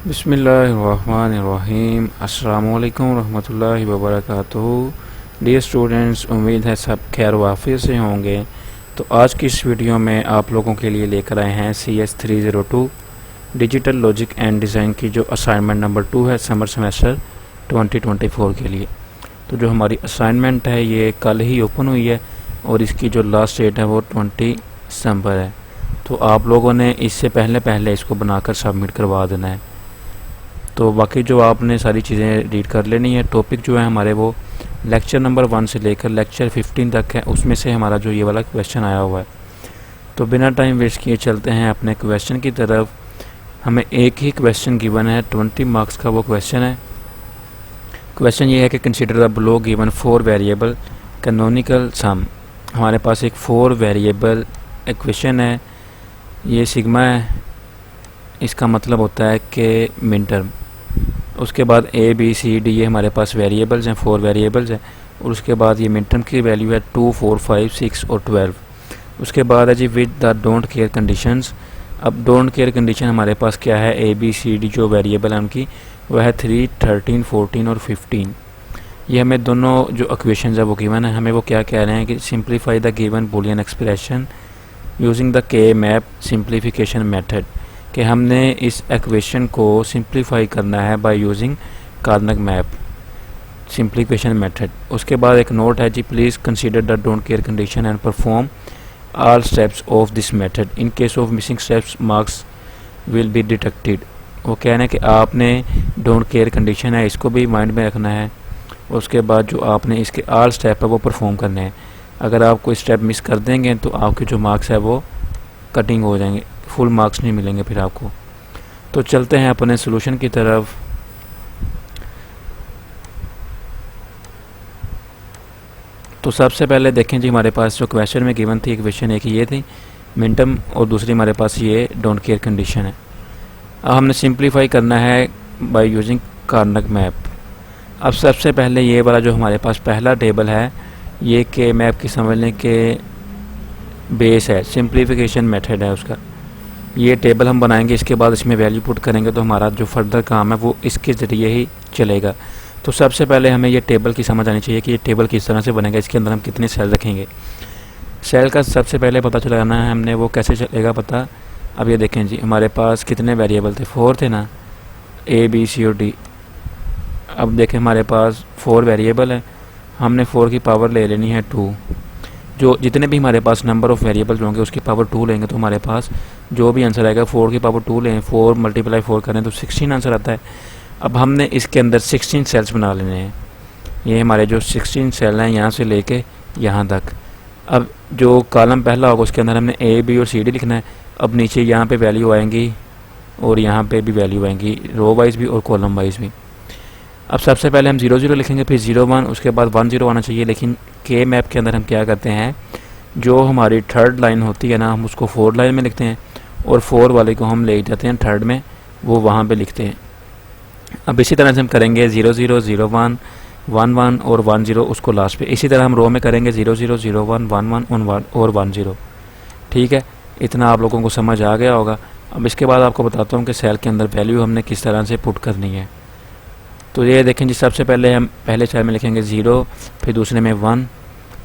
बिस्मिल्लाहिर्रहमानिर्रहीम। अस्सलामुअलैकुम रहमतुल्लाहि वबरकातुहू। डियर स्टूडेंट्स, उम्मीद है सब खैर वाफियत से होंगे। तो आज की इस वीडियो में आप लोगों के लिए लेकर आए हैं CS 302 digital logic and design की जो असाइनमेंट नंबर 2 है समर सेमेस्टर 2024 के लिए। तो जो हमारी असाइनमेंट है ये कल ही ओपन हुई है और इसकी जो लास्ट डेट है वो 20 दिसंबर है। तो आप लोगों ने इससे पहले इसको बनाकर सबमिट करवा देना है। तो बाकी जो आपने सारी चीज़ें रीड कर लेनी है। टॉपिक जो है हमारे वो लेक्चर नंबर 1 से लेकर लेक्चर 15 तक है, उसमें से हमारा जो ये वाला क्वेश्चन आया हुआ है। तो बिना टाइम वेस्ट किए चलते हैं अपने क्वेश्चन की तरफ। हमें एक ही क्वेश्चन गिवन है, 20 मार्क्स का वो क्वेश्चन है। क्वेश्चन ये है कि consider the below given 4 variable canonical sum. हमारे पास एक 4 वेरिएबल इक्वेशन है, ये सिग्मा है, इसका मतलब होता है कि मिन टर्म। उसके बाद A B C D ये हमारे पास वेरिएबल्स हैं, 4 वेरिएबल्स हैं। और उसके बाद ये मिन टर्म की वैल्यू है 2, 4, 5, 6 और 12। उसके बाद है जी with the don't care conditions. अब डोंट केयर कंडीशन हमारे पास क्या है, A B C D जो वेरिएबल है उनकी वह है 3, 13, 14 और 15। ये हमें दोनों जो इक्वेशंस है वो गिवन है। हमें वो क्या कह रहे हैं कि simplify the given Boolean expression using the K map simplification method, कि हमने इस इक्वेशन को सिंप्लीफाई करना है by using Karnaugh map simplification method. उसके बाद एक नोट है जी, please consider the don't care condition and perform all steps of this method. In case of missing steps marks will be deducted. वो कह रहे हैं कि आपने डोंट केयर कंडीशन है इसको भी माइंड में रखना है। उसके बाद जो आपने इसके ऑल स्टेप है वो परफॉर्म करने हैं। अगर आप कोई स्टेप मिस कर देंगे तो आपके जो मार्क्स है वो कटिंग हो जाएंगे, फुल मार्क्स नहीं मिलेंगे फिर आपको। तो चलते हैं अपने सोल्यूशन की तरफ। तो सबसे पहले देखें जी, हमारे पास जो क्वेश्चन में गिवन थी इक्वेशन एक ये थी मिन टर्म और दूसरी हमारे पास ये डोंट केयर कंडीशन है। अब हमने सिंप्लीफाई करना है बाय यूजिंग कार्नग मैप। अब सबसे पहले ये वाला जो हमारे पास पहला टेबल है ये के मैप की समझने के बेस है, सिंप्लीफिकेशन मेथड है उसका। ये टेबल हम बनाएंगे, इसके बाद इसमें वैल्यू पुट करेंगे तो हमारा जो फर्दर काम है वो इसके ज़रिए ही चलेगा। तो सबसे पहले हमें ये टेबल की समझ आनी चाहिए कि ये टेबल किस तरह से बनेगा, इसके अंदर हम कितने सेल रखेंगे। सेल का सबसे पहले पता चलाना है हमने, वो कैसे चलेगा पता। अब ये देखें जी, हमारे पास कितने वेरिएबल थे, 4 थे ना, A B C और D। अब देखें हमारे पास 4 वेरिएबल है, हमने 4 की पावर ले लेनी है 2। जो जितने भी हमारे पास नंबर ऑफ़ वेरिएबल्स होंगे उसकी पावर 2 लेंगे तो हमारे पास जो भी आंसर आएगा 4 की पावर 2 लें, 4 × 4 करें तो 16 आंसर आता है। अब हमने इसके अंदर 16 सेल्स बना लेने हैं। ये हमारे जो 16 सेल हैं यहाँ से लेके यहाँ तक। अब जो कॉलम पहला होगा उसके अंदर हमने A B और C D लिखना है। अब नीचे यहाँ पे वैल्यू आएंगी और यहाँ पे भी वैल्यू आएंगी, रो वाइज भी और कॉलम वाइज भी। अब सबसे पहले हम 0 0 लिखेंगे, फिर 0 1, उसके बाद 1 0 आना चाहिए। लेकिन के मैप के अंदर हम क्या करते हैं, जो हमारी थर्ड लाइन होती है ना हम उसको 4 लाइन में लिखते हैं और 4 वाले को हम ले जाते हैं थर्ड में, वो वहाँ पे लिखते हैं। अब इसी तरह से हम करेंगे 0 0 0 1 1 1 और 1 0 उसको लास्ट पे। इसी तरह हम रो में करेंगे 0 0 0 1 1 1 और 1 0। ठीक है, इतना आप लोगों को समझ आ गया होगा। अब इसके बाद आपको बताता हूँ कि सेल के अंदर वैल्यू हमने किस तरह से पुट करनी है। तो ये देखें जी, सबसे पहले हम पहले सेल में लिखेंगे 0, फिर दूसरे में 1,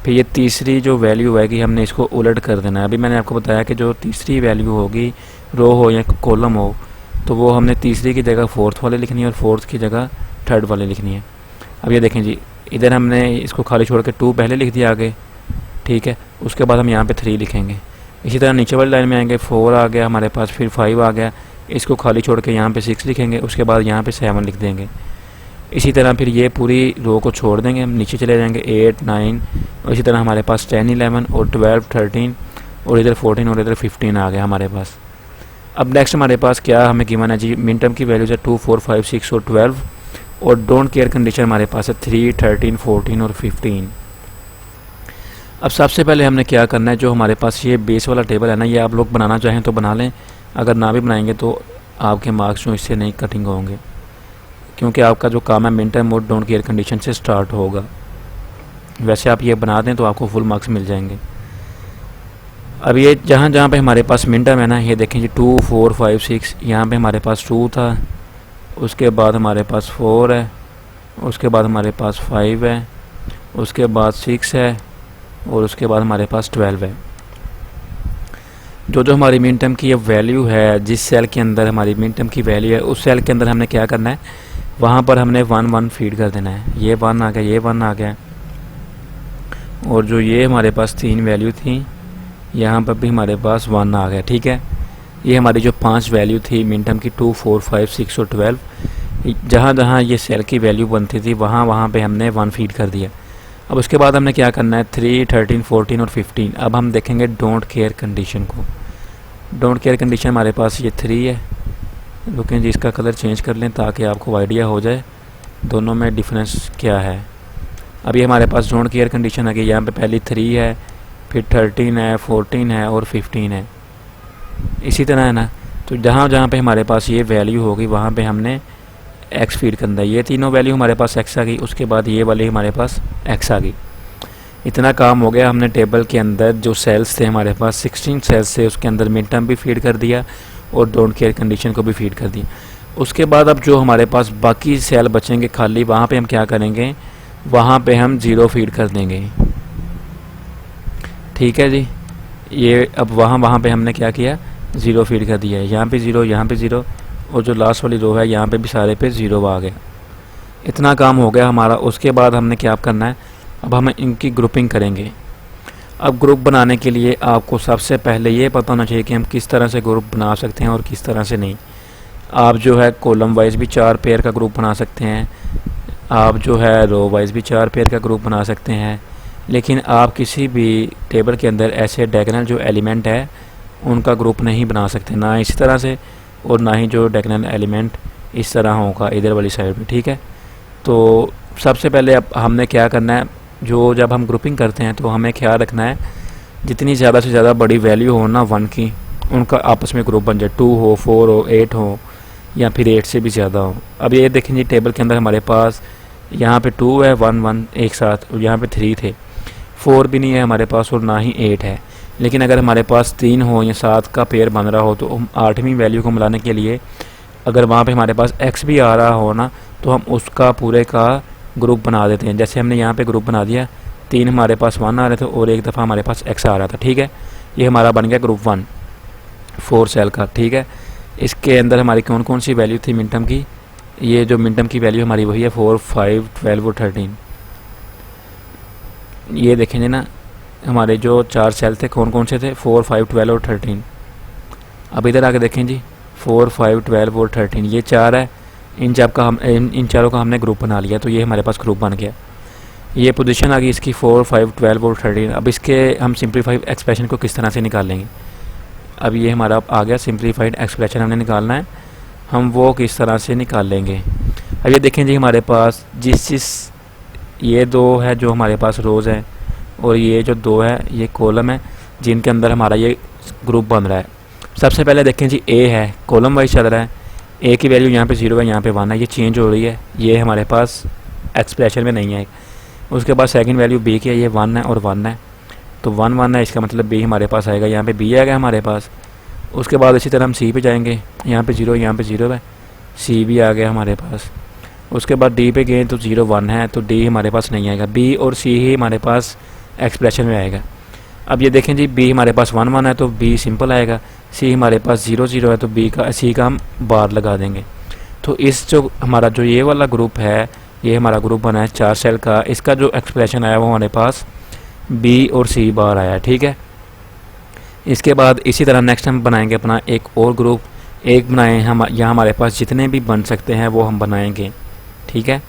फिर ये तीसरी जो वैल्यू आएगी हमने इसको उलट कर देना है। अभी मैंने आपको बताया कि जो तीसरी वैल्यू होगी, रो हो या कॉलम हो, तो वो हमने तीसरी की जगह 4th वाले लिखनी है और 4th की जगह 3rd वाले लिखनी है। अब ये देखें जी, इधर हमने इसको खाली छोड़ के 2 पहले लिख दिया आगे, ठीक है। उसके बाद हम यहाँ पे 3 लिखेंगे। इसी तरह नीचे वाली लाइन में आएंगे, 4 आ गया हमारे पास, फिर 5 आ गया, इसको खाली छोड़ के यहाँ पे 6 लिखेंगे, उसके बाद यहाँ पे 7 लिख देंगे। इसी तरह फिर ये पूरी रो को छोड़ देंगे, हम नीचे चले जाएंगे 8 9 और इसी तरह हमारे पास 10 11 और 12 13 और इधर 14 और इधर 15 आ गया हमारे पास। अब नेक्स्ट हमारे पास क्या हमें गिवन है जी, मिन टर्म की वैल्यूज है 2 4 5 6 और 12 और डोंट केयर कंडीशन हमारे पास है 3 13 14 और 15। अब सबसे पहले हमने क्या करना है, जो हमारे पास ये बेस वाला टेबल है ना, ये आप लोग बनाना चाहें तो बना लें, अगर ना भी बनाएंगे तो आपके मार्क्स जो इससे नहीं कटिंग होंगे, क्योंकि आपका जो काम है मिन टर्म और डोंट केयर कंडीशन से स्टार्ट होगा। वैसे आप ये बना दें तो आपको फुल मार्क्स मिल जाएंगे। अब ये जहाँ जहाँ पे हमारे पास मिन टर्म है ना, ये देखें जी 2 4 5 6, यहाँ पे हमारे पास 2 था, उसके बाद हमारे पास 4 है, उसके बाद हमारे पास 5 है, उसके बाद 6 है और उसके बाद हमारे पास 12 है। जो जो हमारी मिन टर्म की ये वैल्यू है, जिस सेल के अंदर हमारी मिन टर्म की वैल्यू है, उस सेल के अंदर हमने क्या करना है, वहाँ पर हमने 1 1 फीड कर देना है। ये 1 आ गया, ये 1 आ गया, और जो ये हमारे पास 3 वैल्यू थी, यहाँ पर भी हमारे पास 1 आ गया। ठीक है, ये हमारी जो 5 वैल्यू थी मिन टर्म की, 2 4 5 6 और 12, जहाँ जहाँ ये सेल की वैल्यू बनती थी वहाँ वहाँ पे हमने 1 फीड कर दिया। अब उसके बाद हमने क्या करना है, 3 13 14 और 15। अब हम देखेंगे डोंट केयर कंडीशन को। डोंट केयर कंडीशन हमारे पास ये 3 है। रुकें जी, इसका कलर चेंज कर लें ताकि आपको आइडिया हो जाए दोनों में डिफरेंस क्या है। अब ये हमारे पास डोंट केयर कंडीशन आ गई। यहाँ पे पहली 3 है, फिर 13 है, 14 है और 15 है। इसी तरह है ना, तो जहाँ जहाँ पे हमारे पास ये वैल्यू होगी वहाँ पे हमने एक्स फीड करना है। ये तीनों वैल्यू हमारे पास एक्स आ गई, उसके बाद ये वाली हमारे पास एक्स आ गई। इतना काम हो गया। हमने टेबल के अंदर जो सेल्स थे हमारे पास 16 सेल्स थे, उसके अंदर मिड टर्म भी फीड कर दिया और डोंट केयर कंडीशन को भी फीड कर दिया। उसके बाद अब जो हमारे पास बाकी सेल बचेंगे खाली, वहाँ पे हम क्या करेंगे, वहाँ पे हम 0 फीड कर देंगे। ठीक है जी, ये अब वहाँ पे हमने क्या किया, 0 फीड कर दिया है। यहाँ पे 0, यहाँ पे 0, और जो लास्ट वाली रो है यहाँ पे भी सारे पे 0 आ गया। इतना काम हो गया हमारा। उसके बाद हमने क्या करना है, अब हम इनकी ग्रुपिंग करेंगे। अब ग्रुप बनाने के लिए आपको सबसे पहले ये पता होना चाहिए कि हम किस तरह से ग्रुप बना सकते हैं और किस तरह से नहीं। आप जो है कॉलम वाइज भी 4 पेयर का ग्रुप बना सकते हैं, आप जो है रो वाइज भी 4 पेयर का ग्रुप बना सकते हैं, लेकिन आप किसी भी टेबल के अंदर ऐसे डायगोनल जो एलिमेंट है उनका ग्रुप नहीं बना सकते, ना इसी तरह से और ना ही जो डायगोनल एलिमेंट इस तरह होगा इधर वाली साइड में। ठीक है, तो सबसे पहले अब हमने क्या करना है, जो जब हम ग्रुपिंग करते हैं तो हमें ख्याल रखना है जितनी ज़्यादा से ज़्यादा बड़ी वैल्यू हो ना 1 की, उनका आपस में ग्रुप बन जाए। 2 हो, 4 हो, 8 हो, या फिर 8 से भी ज़्यादा हो। अब ये देखें जी, टेबल के अंदर हमारे पास यहाँ पे 2 है, 1 1 एक साथ, और यहाँ पे 3 थे, 4 भी नहीं है हमारे पास और ना ही 8 है। लेकिन अगर हमारे पास 3 हो या 7 का पेयर बन रहा हो तो हम 8वीं वैल्यू को मिलाने के लिए अगर वहाँ पे हमारे पास x भी आ रहा हो ना, तो हम उसका पूरे का ग्रुप बना देते हैं। जैसे हमने यहाँ पे ग्रुप बना दिया, 3 हमारे पास 1 आ रहे थे और एक दफ़ा हमारे पास x आ रहा था। ठीक है, ये हमारा बन गया ग्रुप 1 4 सेल का। ठीक है, इसके अंदर हमारी कौन कौन सी वैल्यू थी मिन टर्म की, ये जो मिन टर्म की वैल्यू हमारी वही है 4 5 12 और 13। ये देखेंगे ना, हमारे जो 4 सेल थे कौन कौन से थे, 4 5 12 और 13। अब इधर आके देखें जी, 4 5 12 और 13, ये 4 है। इन चारों का हमने ग्रुप बना लिया, तो ये हमारे पास ग्रुप बन गया। ये पोजीशन आ गई इसकी 4 5 12 और 13। अब इसके हम सिंप्लीफाइड एक्सप्रेशन को किस तरह से निकालेंगे, अब ये हमारा आ गया सिंप्लीफाइड एक्सप्रेशन हमने निकालना है, हम वो किस तरह से निकाल लेंगे। अब ये देखें जी, हमारे पास जिस ये 2 है जो हमारे पास रोज़ है, और ये जो 2 है ये कॉलम है जिनके अंदर हमारा ये ग्रुप बन रहा है। सबसे पहले देखें जी, ए है, कॉलम वाइज चल रहा है, ए की वैल्यू यहाँ पे 0 है, यहाँ पे 1 है, ये चेंज हो रही है, ये हमारे पास एक्सप्रेशन में नहीं है। उसके बाद सेकंड वैल्यू बी की है, ये 1 है और 1 है, तो 1 1 है, इसका मतलब बी हमारे पास आएगा, यहाँ पे बी आएगा हमारे पास। उसके बाद इसी तरह हम सी पे जाएंगे, यहाँ पे 0 यहाँ पे 0 है, सी भी आ गया हमारे पास। उसके बाद डी पे गए तो 0 1 है, तो डी हमारे पास नहीं आएगा, बी और सी ही हमारे पास एक्सप्रेशन में आएगा। अब ये देखें जी, बी हमारे पास 1 1 है तो बी सिंपल आएगा, सी हमारे पास 0 0 है तो सी का हम बार लगा देंगे। तो इस जो हमारा जो ये वाला ग्रुप है, ये हमारा ग्रुप बना है 4 सेल का, इसका जो एक्सप्रेशन आया वो हमारे पास बी और सी बार आया। ठीक है, इसके बाद इसी तरह नेक्स्ट हम बनाएंगे अपना एक और ग्रुप, एक बनाए हम यहाँ हमारे पास जितने भी बन सकते हैं वो हम बनाएंगे। ठीक है,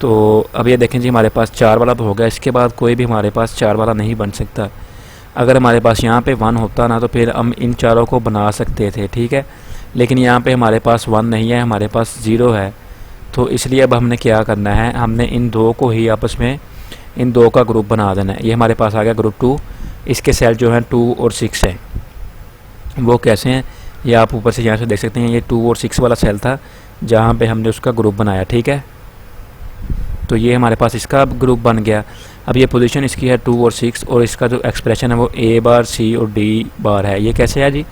तो अब ये देखें जी, हमारे पास 4 वाला तो हो गया, इसके बाद कोई भी हमारे पास 4 वाला नहीं बन सकता। अगर हमारे पास यहाँ पे 1 होता ना तो फिर हम इन चारों को बना सकते थे। ठीक है, लेकिन यहाँ पे हमारे पास 1 नहीं है, हमारे पास 0 है, तो इसलिए अब हमने क्या करना है, हमने इन 2 को ही आपस में इन 2 का ग्रुप बना देना है। ये हमारे पास आ गया ग्रुप 2, इसके सेल जो हैं 2 और 6 हैं। वो कैसे हैं, ये आप ऊपर से यहाँ से देख सकते हैं, ये 2 और 6 वाला सेल था जहाँ पे हमने उसका ग्रुप बनाया। ठीक है, तो ये हमारे पास इसका ग्रुप बन गया। अब ये पोजीशन इसकी है 2 और 6, और इसका जो एक्सप्रेशन है वो ए बार सी और डी बार है। ये कैसे है जी,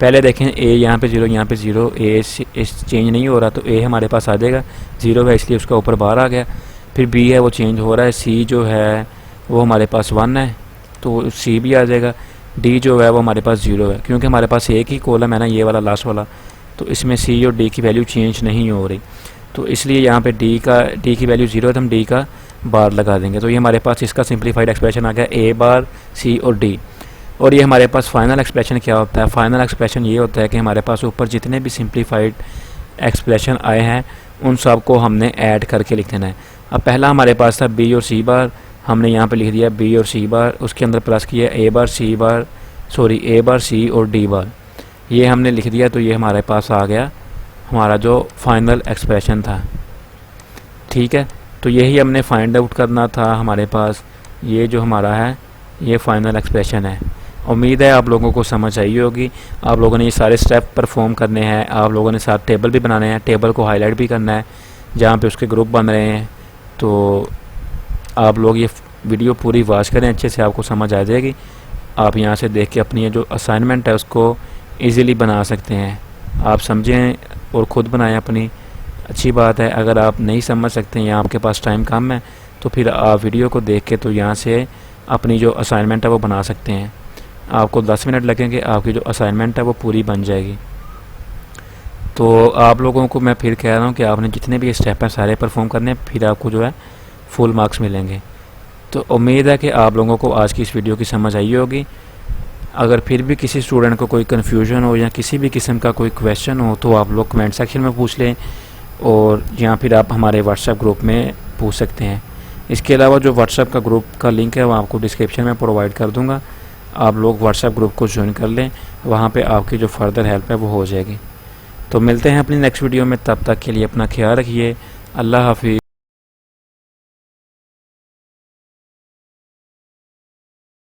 पहले देखें ए यहाँ पे 0 यहाँ पे 0, ए चेंज नहीं हो रहा तो ए हमारे पास आ जाएगा, 0 है इसलिए उसका ऊपर बाहर आ गया। फिर बी है वो चेंज हो रहा है, सी जो है वो हमारे पास 1 है तो सी भी आ जाएगा। डी जो है वो हमारे पास 0 है, क्योंकि हमारे पास एक ही कॉलम है ना, ये वाला लास्ट वाला, तो इसमें सी और डी की वैल्यू चेंज नहीं हो रही, तो इसलिए यहाँ पे डी की वैल्यू 0 है तो हम डी का बार लगा देंगे। तो ये हमारे पास इसका सिंप्लीफाइड एक्सप्रेशन आ गया ए बार सी और डी। और ये हमारे पास फाइनल एक्सप्रेशन क्या होता है? फाइनल एक्सप्रेशन ये होता है कि हमारे पास ऊपर जितने भी सिंप्लीफाइड एक्सप्रेशन आए हैं उन सब को हमने ऐड करके लिख देना है। अब पहला हमारे पास था बी और सी बार, हमने यहाँ पे लिख दिया बी और सी बार, उसके अंदर प्लस किया ए बार सी और डी बार, ये हमने लिख दिया। तो ये हमारे पास आ गया हमारा जो फाइनल एक्सप्रेशन था। ठीक है, तो यही हमने फाइंड आउट करना था हमारे पास। ये जो हमारा है ये फाइनल एक्सप्रेशन है। उम्मीद है आप लोगों को समझ आई होगी। आप लोगों ने ये सारे स्टेप परफॉर्म करने हैं, आप लोगों ने साथ टेबल भी बनाने हैं, टेबल को हाईलाइट भी करना है जहाँ पे उसके ग्रुप बन रहे हैं। तो आप लोग ये वीडियो पूरी वॉच करें, अच्छे से आपको समझ आ जाएगी। आप यहाँ से देख के अपनी जो असाइनमेंट है उसको ईज़िली बना सकते हैं। आप समझें और ख़ुद बनाएं अपनी, अच्छी बात है। अगर आप नहीं समझ सकते हैं या आपके पास टाइम कम है तो फिर आप वीडियो को देख के तो यहाँ से अपनी जो असाइनमेंट है वो बना सकते हैं। आपको 10 मिनट लगेंगे, आपकी जो असाइनमेंट है वो पूरी बन जाएगी। तो आप लोगों को मैं फिर कह रहा हूँ कि आपने जितने भी स्टेप हैं सारे परफॉर्म करने हैं, फिर आपको जो है फुल मार्क्स मिलेंगे। तो उम्मीद है कि आप लोगों को आज की इस वीडियो की समझ आई होगी। अगर फिर भी किसी स्टूडेंट को कोई कन्फ्यूजन हो या किसी भी किस्म का कोई क्वेश्चन हो तो आप लोग कमेंट सेक्शन में पूछ लें, और या फिर आप हमारे व्हाट्सएप ग्रुप में पूछ सकते हैं। इसके अलावा जो व्हाट्सएप का ग्रुप का लिंक है वो आपको डिस्क्रिप्शन में प्रोवाइड कर दूंगा, आप लोग व्हाट्सएप ग्रुप को ज्वाइन कर लें, वहाँ पे आपकी जो फर्दर हेल्प है वो हो जाएगी। तो मिलते हैं अपनी नेक्स्ट वीडियो में, तब तक के लिए अपना ख्याल रखिए। अल्लाह हाफिज़।